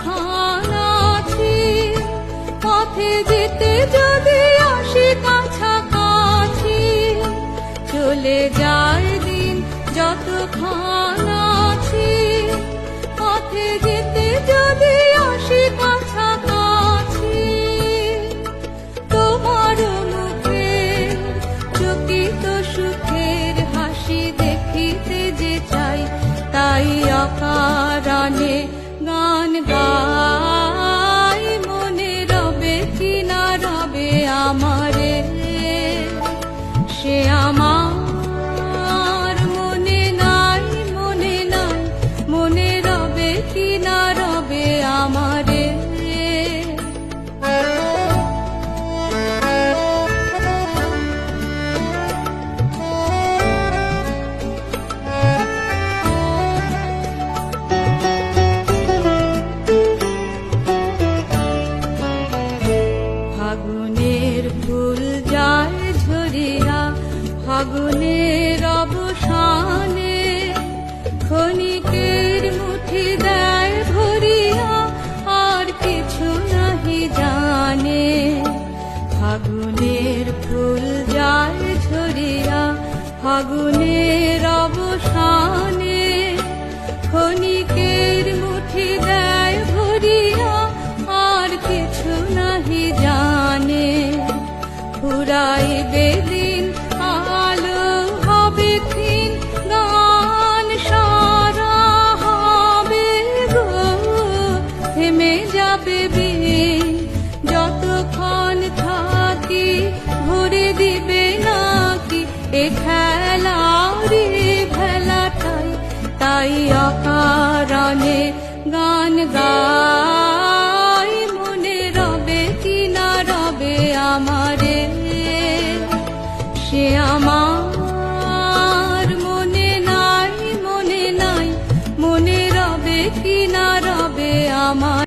যতক্ষণ আছি, পথে যেতে যদি আসি কাছাকাছি, চলে যায় দিন যতক্ষণ আছি, পথে যেতে যদি আসি কাছাকাছি। তোমার মুখে চকিত সুখের হাসি দেখিতে যে চাই, তাই অকারণে গান গাই। মনে রবে কি না রবে আমারে, সে আমার মনে নাই, মনে নাই, মনে রবে কি না রবে আমারে। ফাগুনের ফুল যায় ঝরিয়া, ফাগুনের অবসানে, ক্ষণিকের মুঠি দেয় ভরিয়া, আর কিছু নাহি জানে। ফাগুনের ফুল যায় ঝরিয়া, ফাগুনের অবসানে, ক্ষণিকের মুঠি দেয় ভরিয়া, আর কিছু নাহি জানে। ফুরাইবে দিন আলো হবে ক্ষীণ, গান সারা হবে গো, থেমে যাবে বিন যতক্ষণ থাকি, ভরে দিবে নাকি এ খেলারি ভেলাটাই। তাই অকারণে গান গাই, মনে রবে কি না রবে আমারে, সে আমার।